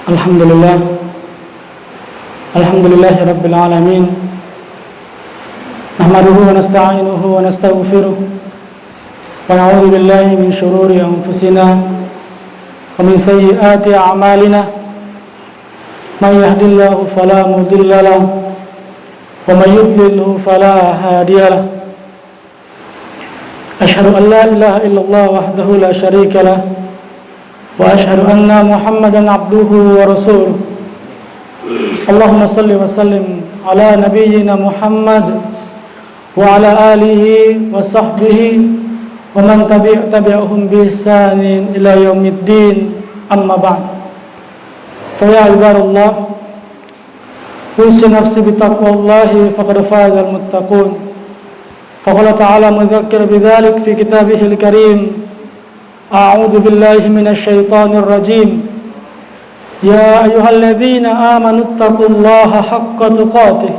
Alhamdulillah, alhamdulillahi rabbil alamin. Nahmaduhu wa nasta'inuhu wa nastaghfiruh wa na'udzu billahi min shururi anfusina wa min sayyiati a'malina. May yahdihillahu fala mudilla lahu wa may yudlilhu fala hadiya lahu. Asyhadu an la ilaha illallah wahdahu la syarika lahu wa asyhadu anna Muhammadan abduhu wa rasuluh. Allahumma salli wa sallim ala nabiyyina Muhammad wa ala alihi wa sahbihi wa man tabi'ahum bi ihsanin ila yaumiddin, amma ba'd. Fa ya ibadallah, usi nafsi bi taqwallahi faqad faza al-muttaqun. Faqala ta'ala mudzakkir bidzalik fi kitabihil karim. A'udzu billahi minasy syaithanir rajim. Ya ayyuhalladzina amanu taqullaha haqqa tuqatih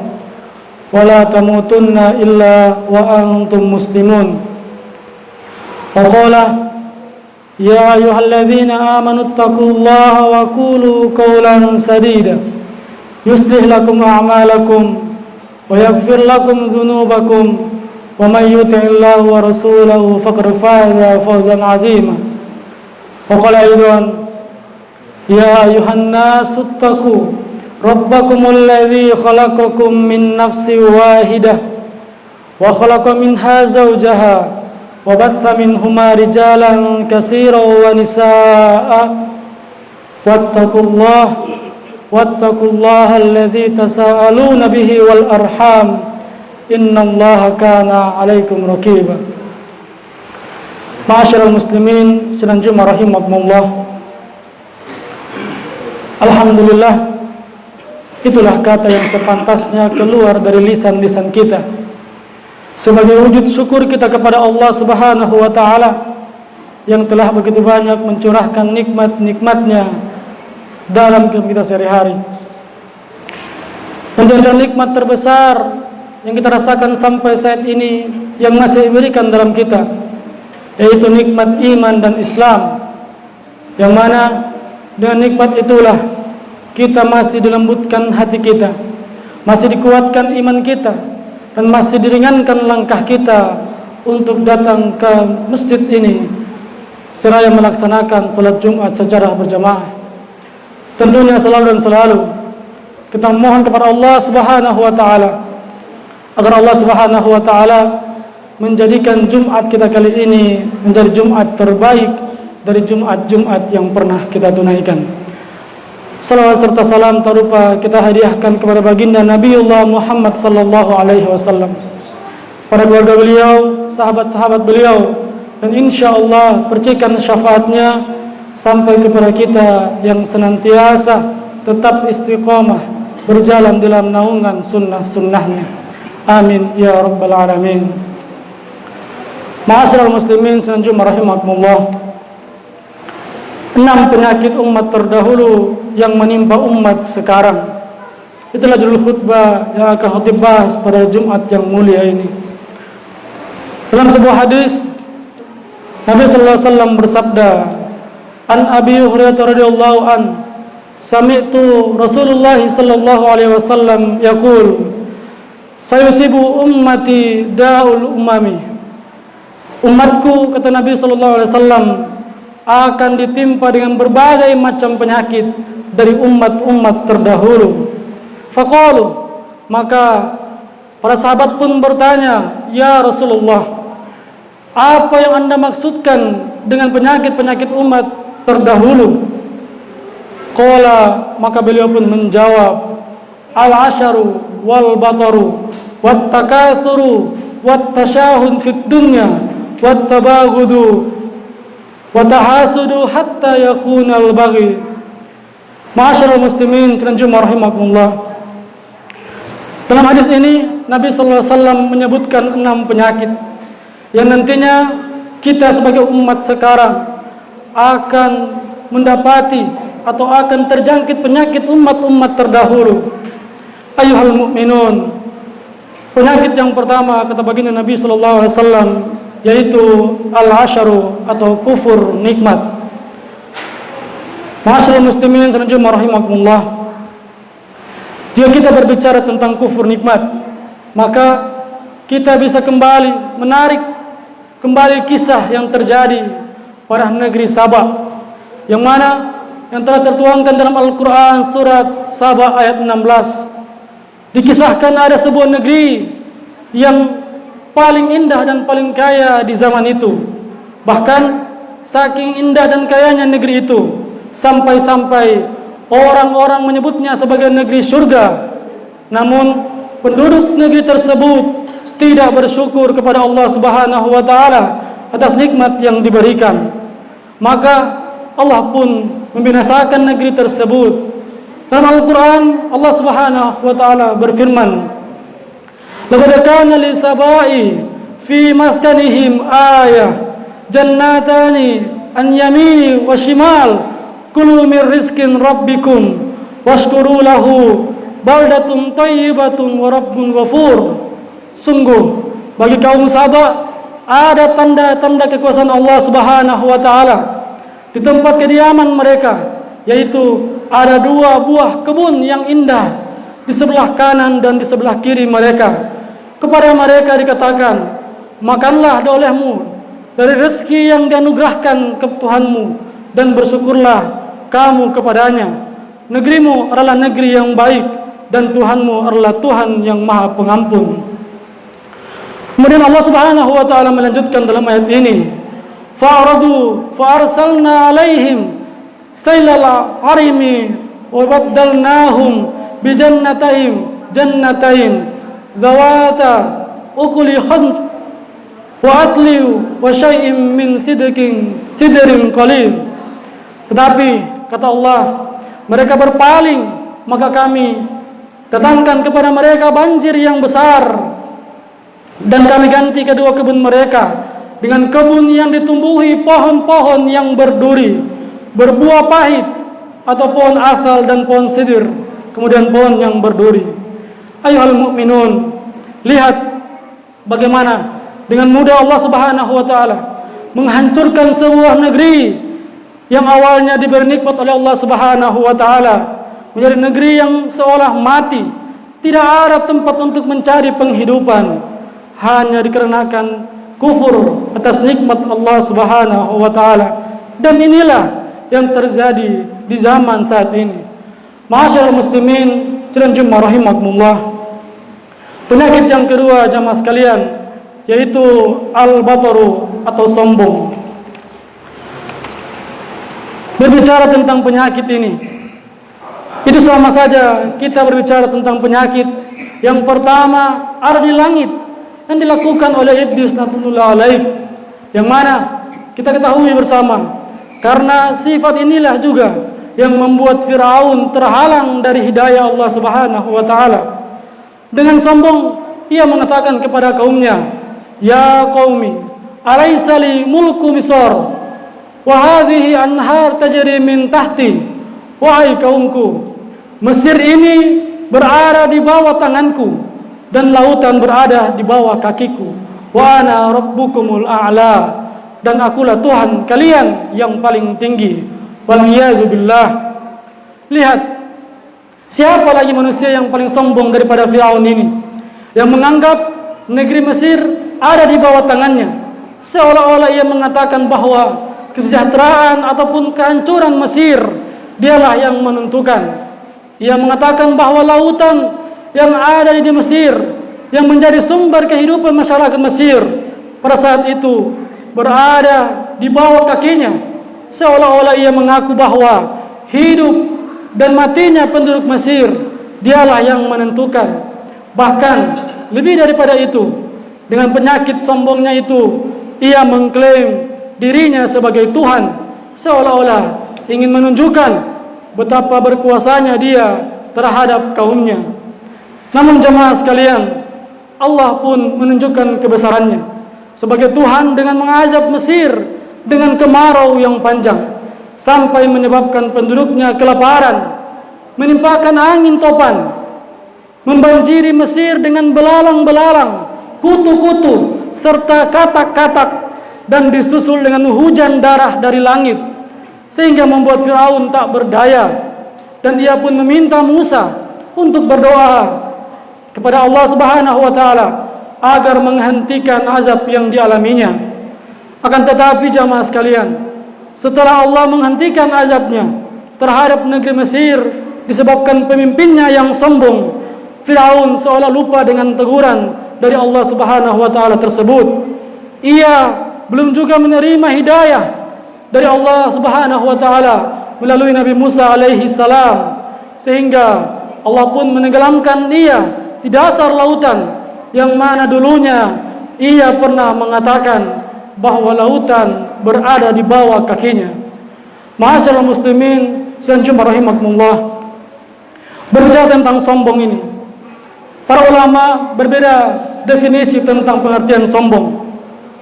wa la tamutunna illa wa antum muslimun. Wa qala ya ayyuhalladzina amanu taqullaha wa qulu qawlan sadida yuslih lakum a'malakum wa yaghfir lakum dhunubakum wa may yuti'illahu wa rasulahu faqad faza fawzan 'azima. Wa qala aidan ya ayuhan nasu ittaqu rabbakumul ladzi khalaqakum min nafsin wahidah wa khalaqa minha zawjaha wa batha minhuma rijalan katsiran wa nisaa'a wattaqullaha alladzi tasaaluna bihi wal arham innallaha kana 'alaikum raqiba. Ma'asyiral muslimin sedang Jumat rahimakumullah. Alhamdulillah, itulah kata yang sepantasnya keluar dari lisan-lisan kita sebagai wujud syukur kita kepada Allah Subhanahu wa taala yang telah begitu banyak mencurahkan nikmat-nikmatnya dalam kehidupan kita sehari-hari. Dan ada nikmat terbesar yang kita rasakan sampai saat ini yang masih diberikan dalam kita, yaitu nikmat iman dan Islam, yang mana dengan nikmat itulah kita masih dilembutkan hati kita, masih dikuatkan iman kita, dan masih diringankan langkah kita untuk datang ke masjid ini seraya melaksanakan salat Jumat secara berjamaah. Tentunya selalu dan selalu kita mohon kepada Allah Subhanahu wa taala agar Allah Subhanahu wa taala menjadikan Jumat kita kali ini menjadi Jumat terbaik dari Jumat-Jumat yang pernah kita tunaikan. Salawat serta salam tak lupa kita hadiahkan kepada baginda Nabiullah Muhammad sallallahu alaihi wasallam, para keluarga beliau, sahabat-sahabat beliau, dan insyaallah percikan syafaatnya sampai kepada kita yang senantiasa tetap istiqamah berjalan dalam naungan sunnah-sunnahnya. Amin ya rabbal alamin. Ma'asyiral muslimin sedang Jumat rahimakumullah. 6 penyakit umat terdahulu yang menimpa umat sekarang. Itulah judul khutbah yang akan khutib bahas pada Jumat yang mulia ini. Dalam sebuah hadis Nabi sallallahu alaihi wasallam bersabda, "An Abi Hurairah radhiyallahu an, sami'tu Rasulullah sallallahu alaihi wasallam yaqul, sayusibu ummati da'ul umami." Umatku, kata Nabi sallallahu alaihi wasallam, akan ditimpa dengan berbagai macam penyakit dari umat-umat terdahulu. Faqalu, maka para sahabat pun bertanya, "Ya Rasulullah, apa yang Anda maksudkan dengan penyakit-penyakit umat terdahulu?" Qala, maka beliau pun menjawab, "Al-asharu wal bataru wat takatsuru wat tashahun fid dunya wat tabaghudu wa tahasudu hatta yakunal baghi." Ma'asyiral muslimin dan Jumat rahimakumullah. Dalam hadis ini Nabi sallallahu alaihi wasallam menyebutkan 6 penyakit yang nantinya kita sebagai umat sekarang akan mendapati atau akan terjangkit penyakit umat-umat terdahulu. Ayyuhal mu'minun, penyakit yang pertama kata baginda Nabi sallallahu alaihi wasallam yaitu al-asharu atau kufur nikmat. Ma'asyiral muslimin sanjum rahimakumullah. Jika kita berbicara tentang kufur nikmat, maka kita bisa kembali menarik kembali kisah yang terjadi pada negeri Saba, yang mana yang telah tertuangkan dalam Al-Quran surat Saba ayat 16. Dikisahkan ada sebuah negeri yang paling indah dan paling kaya di zaman itu. Bahkan saking indah dan kayanya negeri itu, sampai-sampai orang-orang menyebutnya sebagai negeri surga. Namun penduduk negeri tersebut tidak bersyukur kepada Allah Subhanahu wa taala atas nikmat yang diberikan. Maka Allah pun membinasakan negeri tersebut. Dalam Al-Quran Allah Subhanahu wa taala berfirman, "Laqad kana li sabai fi maskanihim ayah jannatani an yamini wa shimal kulu min rizqin rabbikum washkuru lahu baldatun thayyibatun wa rabbun ghafur." Sungguh bagi kaum Saba ada tanda-tanda kekuasaan Allah Subhanahu wa taala di tempat kediaman mereka, yaitu ada 2 buah kebun yang indah di sebelah kanan dan di sebelah kiri mereka. Kepada mereka dikatakan, makanlah olehmu dari rezeki yang dianugerahkan ke Tuhanmu dan bersyukurlah kamu kepadanya. Negerimu adalah negeri yang baik dan Tuhanmu adalah Tuhan yang Maha Pengampun. Kemudian Allah Subhanahu wa taala melanjutkan dalam ayat ini, fa'aradu fa'arsalna alaihim sailal arimi wa baddalnahum bi jannatain dzawata ukuli khant wa atli wa syai'in min sidrin qalil. Tetapi kata Allah, mereka berpaling, maka kami datangkan kepada mereka banjir yang besar, dan kami ganti kedua kebun mereka dengan kebun yang ditumbuhi pohon-pohon yang berduri, berbuah pahit, atau pohon asal dan pohon sidir, kemudian pohon yang berduri. Ayuhal mu'minun, lihat bagaimana dengan mudah Allah Subhanahu wa taala menghancurkan sebuah negeri yang awalnya diberi nikmat oleh Allah Subhanahu wa taala menjadi negeri yang seolah mati, tidak ada tempat untuk mencari penghidupan, hanya dikarenakan kufur atas nikmat Allah Subhanahu wa taala. Dan inilah yang terjadi di zaman saat ini. Ma'asyiral muslimin, jemaah rahimakumullah. Penyakit yang kedua jamaah sekalian, yaitu al-bataru atau sombong. Berbicara tentang penyakit ini, itu sama saja kita berbicara tentang penyakit yang pertama ada di langit yang dilakukan oleh iblis natullah alaih, yang mana kita ketahui bersama, karena sifat inilah juga yang membuat Firaun terhalang dari hidayah Allah Subhanahu wa taala. Dengan sombong ia mengatakan kepada kaumnya, "Ya qaumi, alaysa li mulku Misr wa hadhihi anhar tajri min tahti." Wahai kaumku, Mesir ini berada di bawah tanganku dan lautan berada di bawah kakiku. Wa ana rabbukumul a'la, dan akulah Tuhan kalian yang paling tinggi. Waliyadu billah. Lihat, siapa lagi manusia yang paling sombong daripada Firaun ini, yang menganggap negeri Mesir ada di bawah tangannya, seolah-olah ia mengatakan bahwa kesejahteraan ataupun kehancuran Mesir dialah yang menentukan. Ia mengatakan bahwa lautan yang ada di Mesir, yang menjadi sumber kehidupan masyarakat Mesir, pada saat itu berada di bawah kakinya, seolah-olah ia mengaku bahwa hidup dan matinya penduduk Mesir dialah yang menentukan. Bahkan lebih daripada itu, dengan penyakit sombongnya itu, ia mengklaim dirinya sebagai Tuhan, seolah-olah ingin menunjukkan betapa berkuasanya dia terhadap kaumnya. Namun jemaah sekalian, Allah pun menunjukkan kebesarannya sebagai Tuhan dengan mengazab Mesir dengan kemarau yang panjang sampai menyebabkan penduduknya kelaparan, menimpakan angin topan, membanjiri Mesir dengan belalang-belalang, kutu-kutu serta katak-katak, dan disusul dengan hujan darah dari langit, sehingga membuat Firaun tak berdaya, dan ia pun meminta Musa untuk berdoa kepada Allah Subhanahu wa taala agar menghentikan azab yang dialaminya. Akan tetapi jamaah sekalian, setelah Allah menghentikan azabnya terhadap negeri Mesir disebabkan pemimpinnya yang sombong, Firaun seolah lupa dengan teguran dari Allah Subhanahu wa taala tersebut. Ia belum juga menerima hidayah dari Allah Subhanahu wa taala melalui Nabi Musa alaihi salam, sehingga Allah pun menenggelamkan dia di dasar lautan yang mana dulunya ia pernah mengatakan bahwa lautan berada di bawah kakinya. Ma'asyiral muslimin selanjutnya rahimakumullah, berbicara tentang sombong ini, para ulama berbeda definisi tentang pengertian sombong.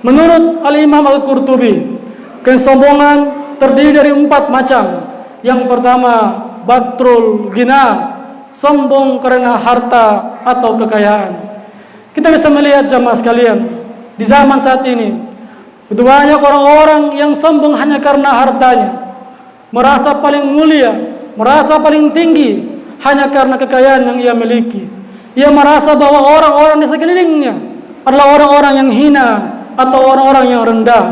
Menurut Al-Imam Al-Qurtubi, kesombongan terdiri dari 4 macam. Yang pertama, batrul ghina, sombong karena harta atau kekayaan. Kita bisa melihat jamaah sekalian, di zaman saat ini begitu banyak orang-orang yang sombong hanya karena hartanya, merasa paling mulia, merasa paling tinggi hanya karena kekayaan yang ia miliki. Ia merasa bahwa orang-orang di sekelilingnya adalah orang-orang yang hina atau orang-orang yang rendah,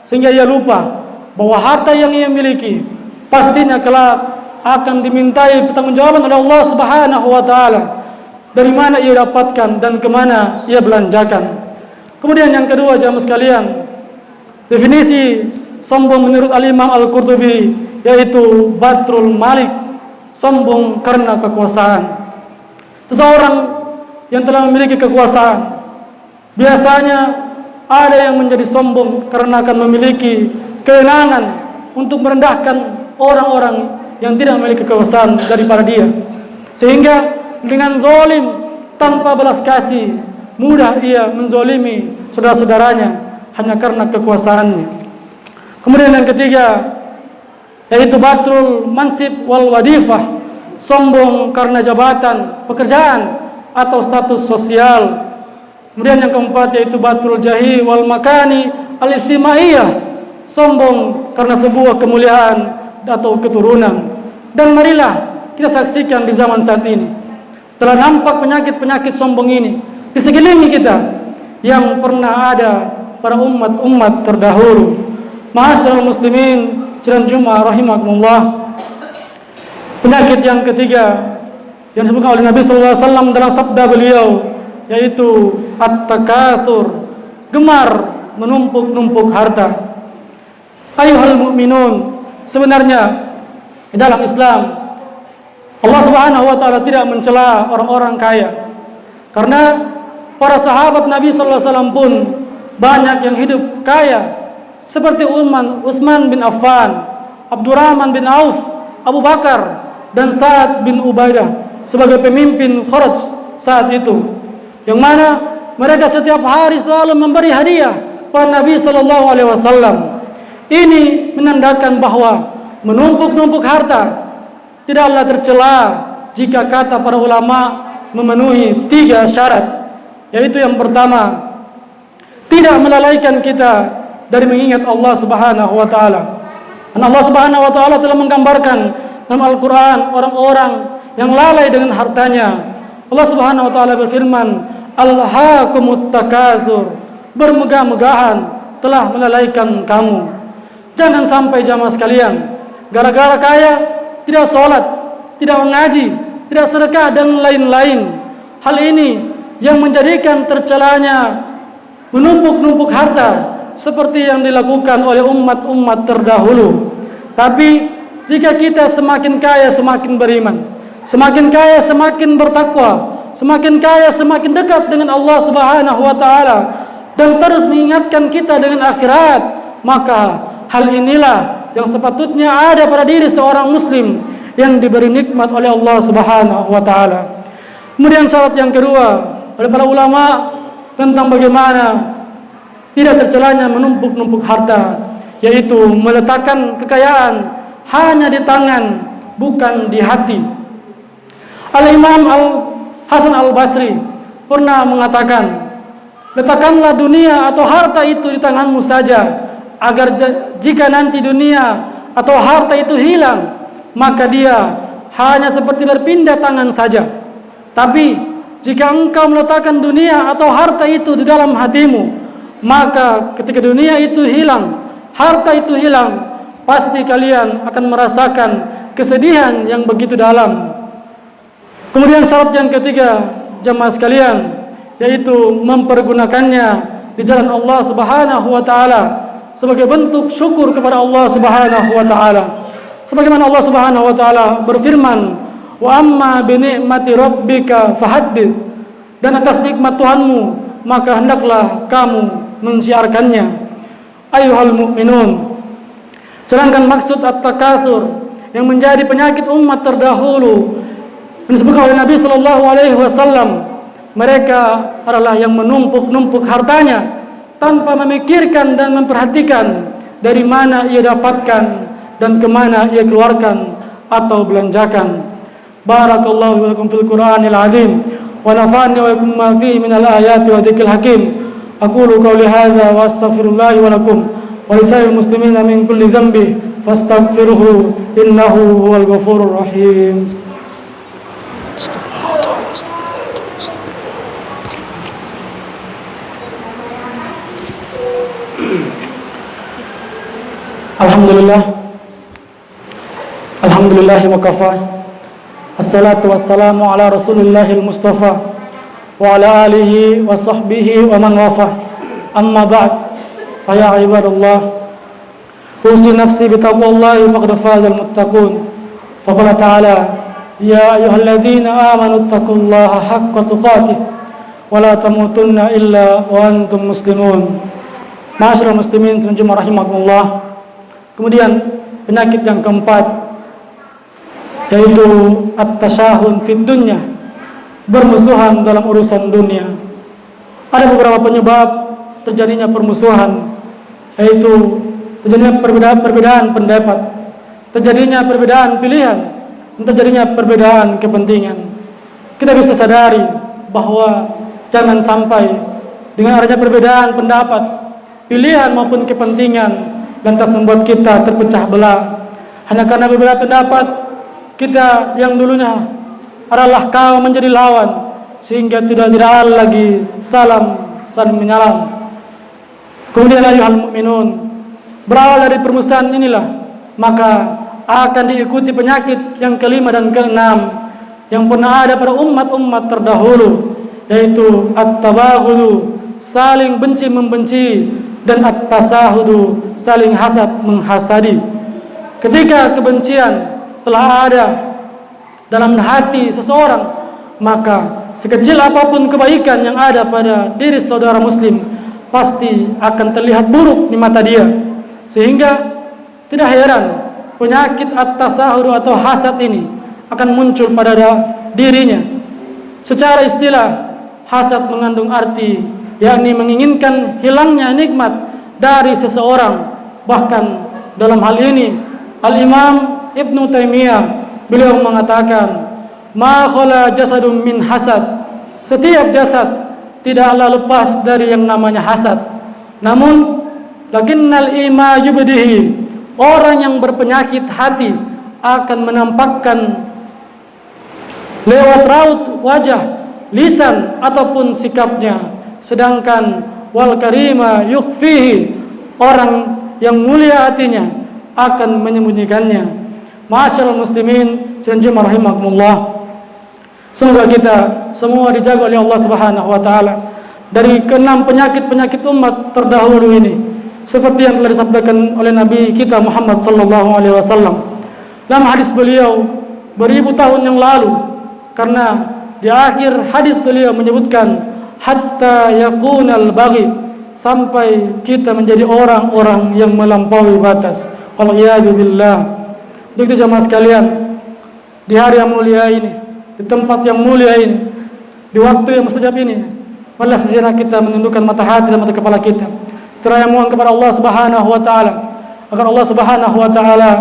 sehingga ia lupa bahwa harta yang ia miliki pastinya kelak akan dimintai pertanggungjawaban oleh Allah Subhanahu wa taala, dari mana ia dapatkan dan kemana ia belanjakan. Kemudian yang kedua jamaah sekalian, definisi sombong menurut Al-Imam Al-Qurtubi yaitu batrul malik, sombong karena kekuasaan. Seseorang yang telah memiliki kekuasaan biasanya ada yang menjadi sombong karena akan memiliki kewenangan untuk merendahkan orang-orang yang tidak memiliki kekuasaan daripada dia, sehingga dengan zalim tanpa belas kasih mudah ia menzalimi saudara-saudaranya hanya karena kekuasaannya. Kemudian yang ketiga yaitu batrul mansib wal wadifah, sombong karena jabatan, pekerjaan atau status sosial. Kemudian yang keempat yaitu batrul jahi wal makani al istimaiyah, sombong karena sebuah kemuliaan atau keturunan. Dan marilah kita saksikan di zaman saat ini telah nampak penyakit-penyakit sombong ini di sekeliling kita yang pernah ada pada umat-umat terdahulu. Ma'asyiral muslimin sidang Jumat rahimakumullah, penyakit yang ketiga yang disebutkan oleh Nabi sallallahu alaihi wasallam dalam sabda beliau yaitu at-takatsur, gemar menumpuk-numpuk harta. Ayuhal mu'minun, sebenarnya di dalam Islam Allah Subhanahu wa taala tidak mencela orang-orang kaya, karena para sahabat Nabi sallallahu alaihi wasallam pun banyak yang hidup kaya, seperti Utsman bin Affan, Abdurrahman bin Auf, Abu Bakar, dan Sa'ad bin Ubaidah sebagai pemimpin Kharaj saat itu, yang mana mereka setiap hari selalu memberi hadiah pada Nabi sallallahu alaihi wasallam. Ini menandakan bahwa menumpuk-numpuk harta tidaklah tercela jika kata para ulama memenuhi 3 syarat, yaitu yang pertama, tidak melalaikan kita dari mengingat Allah Subhanahu wa taala. Dan Allah Subhanahu wa taala telah menggambarkan dalam Al-Qur'an orang-orang yang lalai dengan hartanya. Allah Subhanahu wa taala berfirman, "Alhaakumut takatsur", bermegah-megahan telah melalaikan kamu. Jangan sampai jamaah sekalian gara-gara kaya tidak sholat, tidak mengaji, tidak sedekah dan lain-lain. Hal ini yang menjadikan tercelanya menumpuk-numpuk harta seperti yang dilakukan oleh umat-umat terdahulu. Tapi jika kita semakin kaya semakin beriman, semakin kaya semakin bertakwa, semakin kaya semakin dekat dengan Allah Subhanahu wa taala, dan terus mengingatkan kita dengan akhirat, maka hal inilah yang sepatutnya ada pada diri seorang muslim yang diberi nikmat oleh Allah Subhanahu wa taala. Kemudian syarat yang kedua oleh para ulama tentang bagaimana tidak tercelanya menumpuk-numpuk harta, yaitu meletakkan kekayaan hanya di tangan, bukan di hati. Al-Imam Al-Hasan Al-Basri pernah mengatakan, Letakkanlah dunia atau harta itu di tanganmu saja, agar jika nanti dunia atau harta itu hilang, maka dia hanya seperti berpindah tangan saja. Tapi jika engkau meletakkan dunia atau harta itu di dalam hatimu, maka ketika dunia itu hilang, harta itu hilang, pasti kalian akan merasakan kesedihan yang begitu dalam. Kemudian syarat yang ketiga, jemaah sekalian, yaitu mempergunakannya di jalan Allah Subhanahu wa taala sebagai bentuk syukur kepada Allah Subhanahu wa taala. Sebagaimana Allah Subhanahu wa taala berfirman, "Wa amma bi ni'mati rabbika fahaddits." Dan atas nikmat Tuhanmu maka hendaklah kamu mensiarkannya. Ayuhal mu'minun. Sedangkan maksud at-takatsur yang menjadi penyakit umat terdahulu disebutkan oleh Nabi sallallahu alaihi wasallam, mereka adalah yang menumpuk-numpuk hartanya tanpa memikirkan dan memperhatikan dari mana ia dapatkan dan kemana ia keluarkan atau belanjakan. Barakallahu lakum fil Qur'anil azim wa nafa'ani wa yakum ma fihi minal ayati wa dzikril hakim. Aqulu qawli hadza wa astaghfirullahi wa lakum wa lisa'il muslimina min kulli dhanbi fastaghfiruhu innahu huwal ghafurur rahim. Alhamdulillahi wa kafa. Assalatu wassalamu ala Rasulillahil Mustafa wa ala alihi wa sahbihi wa man wafa. Amma ba'd. Fa ya ibadallah, usi nafsi bi taqwallahi faqad fazal muttaqun. Fa qala ta'ala, ya ayyuhalladzina amanu taqullaha haqqa tuqatih wa la tamutunna illa wa antum muslimun. Ma'asyiral muslimin rahimakumullah. Kemudian penyakit yang keempat, yaitu at-tashahun fid dunya, bermusuhan dalam urusan dunia. Ada beberapa penyebab terjadinya permusuhan, yaitu terjadinya perbedaan pendapat, terjadinya perbedaan pilihan, dan terjadinya perbedaan kepentingan. Kita bisa sadari bahwa jangan sampai dengan adanya perbedaan pendapat, pilihan maupun kepentingan lantas membuat kita terpecah belah hanya karena beberapa pendapat. Kita yang dulunya adalah kaum menjadi lawan, sehingga tidak ada lagi saling menyalam. Kemudian ayuhal mu'minun, berawal dari permusuhan inilah maka akan diikuti penyakit yang kelima dan keenam yang pernah ada pada umat-umat terdahulu, yaitu at-tabaghulu, saling benci membenci, dan at-tasahudu, saling hasad menghasadi. Ketika kebencian telah ada dalam hati seseorang, maka sekecil apapun kebaikan yang ada pada diri saudara muslim pasti akan terlihat buruk di mata dia. Sehingga tidak heran penyakit at-tasahudu atau hasad ini akan muncul pada dirinya. Secara istilah, hasad mengandung arti yakni menginginkan hilangnya nikmat dari seseorang. Bahkan dalam hal ini Al-Imam Ibnu Taimiyah beliau mengatakan, ma khala jasadun min hasad, setiap jasad tidaklah lepas dari yang namanya hasad. Namun lakinnal ima yubdihi, orang yang berpenyakit hati akan menampakkan lewat raut wajah, lisan ataupun sikapnya. Sedangkan wal karima yukhfihi, orang yang mulia hatinya akan menyembunyikannya. Ma'asyiral muslimin rahimakumullah. Semoga kita semua dijaga oleh Allah Subhanahu wa taala dari keenam penyakit-penyakit umat terdahulu ini, seperti yang telah disabdakan oleh Nabi kita Muhammad sallallahu alaihi wasallam dalam hadis beliau beribu tahun yang lalu. Karena di akhir hadis beliau menyebutkan hatta yakunal baghi, sampai kita menjadi orang-orang yang melampaui batas. Waliyadu billah. Untuk itu jamaah sekalian, di hari yang mulia ini, di tempat yang mulia ini, di waktu yang mustajab ini, marilah sejenak kita menundukkan mata hati dan mata kepala kita, seraya mohon kepada Allah Subhanahu wa taala agar Allah Subhanahu wa taala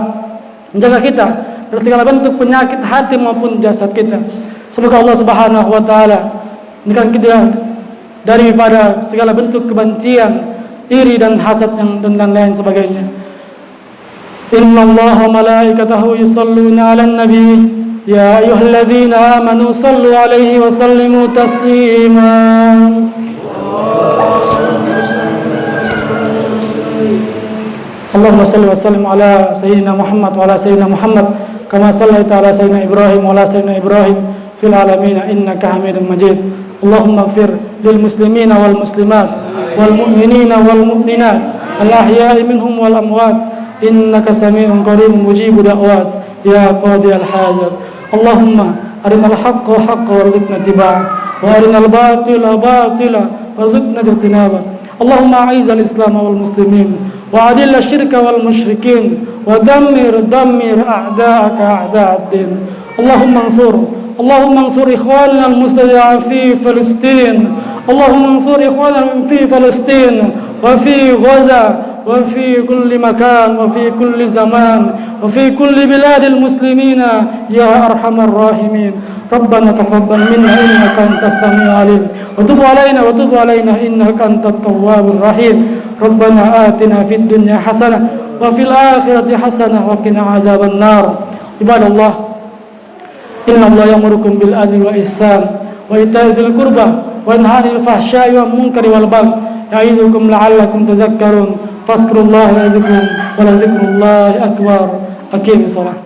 menjaga kita dari segala bentuk penyakit hati maupun jasad kita. Semoga Allah Subhanahu wa taala memberikan kita daripada segala bentuk kebencian, iri dan hasad dan lain sebagainya. Innallaha malaikatahu yusalluna 'alan nabi ya ayyuhalladzina amanu sallu 'alaihi wa sallimu taslima. Allahumma salli wa sallim ala sayyidina Muhammad wa ala sayyidina Muhammad kama sallaita ala sayyidina Ibrahim wa ala sayyidina Ibrahim fil alamin innaka Hamidum Majid. Allahumma ighfir lil muslimina wal muslimat wal mu'minina wal mu'minat al ahya'i minhum wal amwat innaka sami'un qaribun mujibud da'wat ya qadiyal hajat. Allahumma arinal haqqa haqqan warzuqna ittiba'ah wa arinal batila batila warzuqna ijtinabah. Allahumma a'izz al-islam wal muslimin wa adil asy-syirka wal musyrikin wa dammir a'da'aka a'da'ad-din. Allahumma ansur ikhwanana al-mustada'afin fi Filistin. Allahumma ansur ikhwanana fi Filistin wa fi Gaza وفي كل مكان وفي كل زمان وفي كل بلاد المسلمين يا أرحم الراحمين. ربنا تقبل منا إنك أنت السميع العليم وتب علينا إنك أنت التواب الرحيم. ربنا آتنا في الدنيا حسنة وفي الآخرة حسنة وقنا عذاب النار. عباد الله إن الله يأمركم بالعدل والإحسان وإيتاء ذي القربى وينهى عن الفحشاء والمنكر والبغي يعظكم لعلكم تذكرون. فاذكروا الله يعظكم ولذكر الله أكبر. أقيموا الصلاة.